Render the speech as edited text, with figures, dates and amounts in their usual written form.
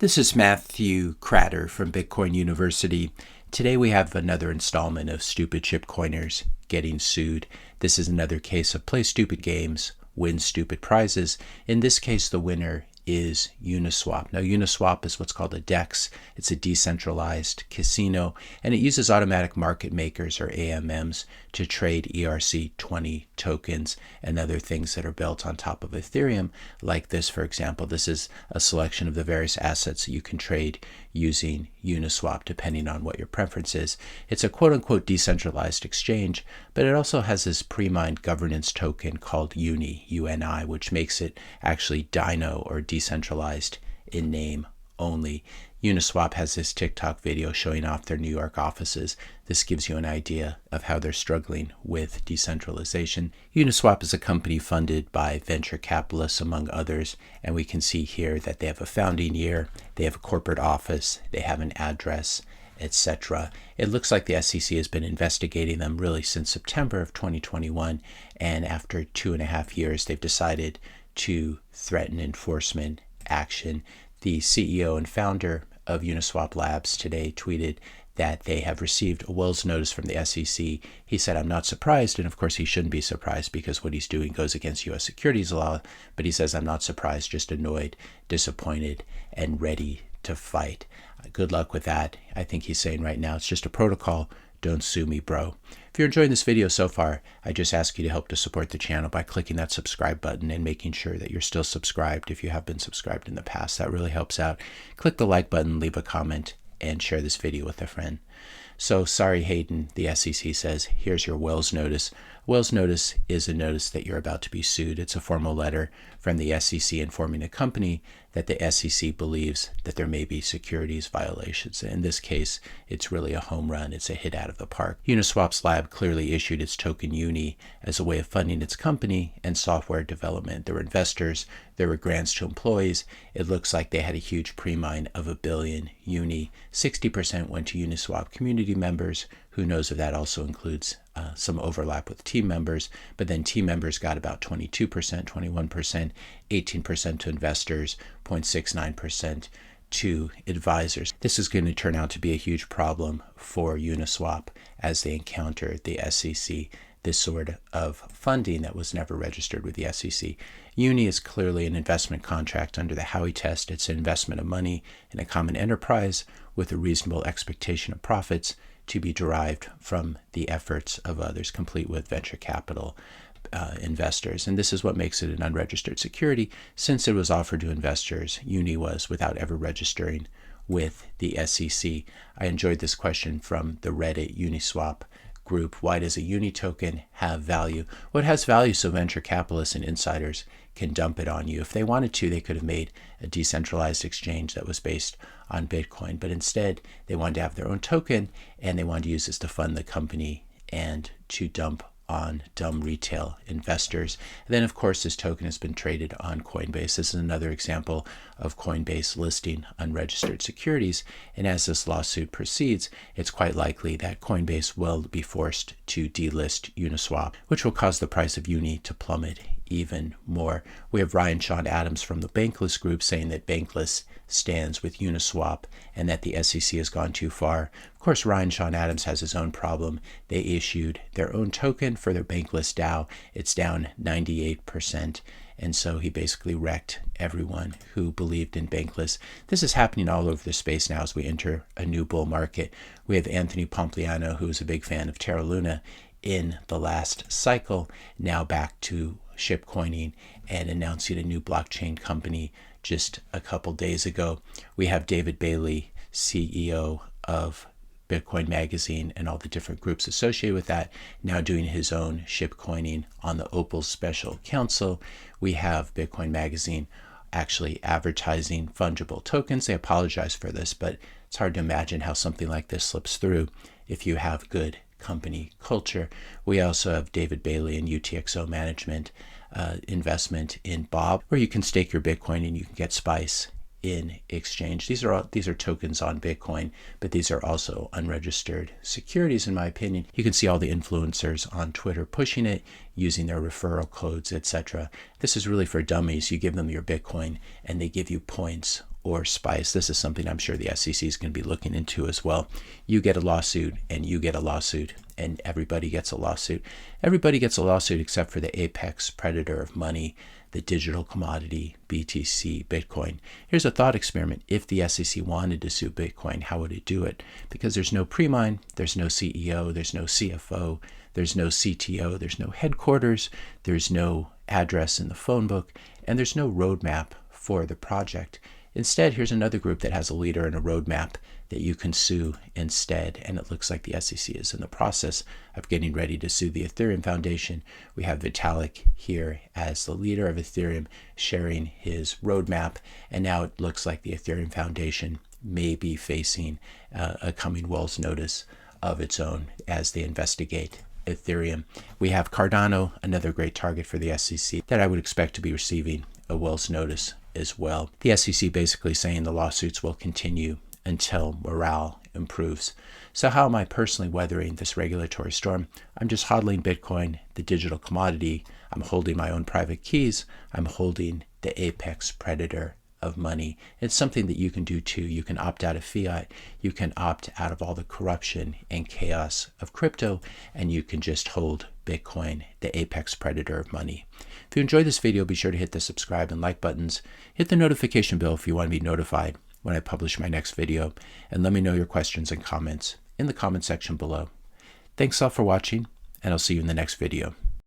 This is Matthew Cratter from Bitcoin University. Today we have another installment of Stupid Shipcoiners getting sued. This is another case of play stupid games, win stupid prizes. In this case, the winner is Uniswap. Now, Uniswap is what's called a DEX. It's a decentralized casino, and it uses automatic market makers, or AMMs, to trade ERC20 tokens and other things that are built on top of Ethereum, like this, for example. This is a selection of the various assets that you can trade using Uniswap, depending on what your preference is. It's a quote-unquote decentralized exchange, but it also has this pre-mined governance token called UNI, UNI, which makes it actually Dino or decentralized in name only. Uniswap has this TikTok video showing off their New York offices. This gives you an idea of how they're struggling with decentralization. Uniswap is a company funded by venture capitalists, among others, and we can see here that they have a founding year, they have a corporate office, they have an address, etc. It looks like the SEC has been investigating them really since September of 2021, and after 2.5 years, they've decided to threaten enforcement action. The CEO and founder of Uniswap Labs today tweeted that they have received a Wells notice from the SEC. He said, "I'm not surprised," and of course he shouldn't be surprised because what he's doing goes against U.S. securities law, but he says, "I'm not surprised, just annoyed, disappointed, and ready to fight." Good luck with that. I think he's saying right now, it's just a protocol. Don't sue me, bro. If you're enjoying this video so far, I just ask you to help to support the channel by clicking that subscribe button and making sure that you're still subscribed if you have been subscribed in the past. That really helps out. Click the like button, leave a comment, and share this video with a friend. So, sorry, Hayden, the SEC says, here's your Wells notice. Wells notice is a notice that you're about to be sued. It's a formal letter from the SEC informing a company that the SEC believes that there may be securities violations. In this case, it's really a home run. It's a hit out of the park. Uniswap's lab clearly issued its token UNI as a way of funding its company and software development. There were investors, there were grants to employees. It looks like they had a huge pre-mine of 1 billion UNI. 60% went to Uniswap community members. Who knows if that also includes some overlap with team members, but then team members got about 22%, 21%, 18% to investors, 0.69% to advisors. This is going to turn out to be a huge problem for Uniswap as they encounter the SEC, this sort of funding that was never registered with the SEC. UNI is clearly an investment contract under the Howey Test. It's an investment of money in a common enterprise with a reasonable expectation of profits to be derived from the efforts of others, complete with venture capital investors. And this is what makes it an unregistered security. Since it was offered to investors, UNI was without ever registering with the SEC. I enjoyed this question from the Reddit Uniswap group. Why does a UNI token have value? Well, it has value so venture capitalists and insiders can dump it on you. If they wanted to, they could have made a decentralized exchange that was based on Bitcoin, but instead they wanted to have their own token and they wanted to use this to fund the company and to dump on dumb retail investors. And then, of course, this token has been traded on Coinbase. This is another example of Coinbase listing unregistered securities. And as this lawsuit proceeds, it's quite likely that Coinbase will be forced to delist Uniswap, which will cause the price of Uni to plummet even more. We have Ryan Sean Adams from the Bankless group saying that Bankless stands with Uniswap and that the SEC has gone too far. Of course, Ryan Sean Adams has his own problem. They issued their own token for their Bankless DAO. It's down 98%. And so he basically wrecked everyone who believed in Bankless. This is happening all over the space now as we enter a new bull market. We have Anthony Pompliano, who is a big fan of Terra Luna in the last cycle, now back to shipcoining and announcing a new blockchain company just a couple days ago. We have David Bailey, CEO of Bitcoin Magazine and all the different groups associated with that, now doing his own shipcoining on the Opal Special Council. We have Bitcoin Magazine actually advertising fungible tokens. They apologize for this, but it's hard to imagine how something like this slips through if you have good company culture. We also have David Bailey and UTXO Management investment in Bob, where you can stake your Bitcoin and you can get Spice in exchange. These are tokens on Bitcoin, but these are also unregistered securities, in my opinion. You can see all the influencers on Twitter pushing it, using their referral codes, etc. This is really for dummies. You give them your Bitcoin and they give you points or Spice. This is something I'm sure the SEC is going to be looking into as well. You get a lawsuit and you get a lawsuit and everybody gets a lawsuit. Everybody gets a lawsuit except for the apex predator of money, the digital commodity, BTC, Bitcoin. Here's a thought experiment. If the SEC wanted to sue Bitcoin, how would it do it? Because there's no pre-mine, there's no CEO, there's no CFO, there's no CTO, there's no headquarters, there's no address in the phone book, and there's no roadmap for the project. Instead, here's another group that has a leader and a roadmap that you can sue instead. And it looks like the SEC is in the process of getting ready to sue the Ethereum Foundation. We have Vitalik here as the leader of Ethereum sharing his roadmap. And now it looks like the Ethereum Foundation may be facing a coming Wells notice of its own as they investigate Ethereum. We have Cardano, another great target for the SEC that I would expect to be receiving a Wells notice as well. The SEC basically saying the lawsuits will continue until morale improves. So how am I personally weathering this regulatory storm? I'm just hodling Bitcoin, the digital commodity. I'm holding my own private keys. I'm holding the apex predator of money. It's something that you can do too. You can opt out of fiat. You can opt out of all the corruption and chaos of crypto, and you can just hold Bitcoin, the apex predator of money. If you enjoyed this video, be sure to hit the subscribe and like buttons. Hit the notification bell if you want to be notified when I publish my next video, and let me know your questions and comments in the comment section below. Thanks all for watching, and I'll see you in the next video.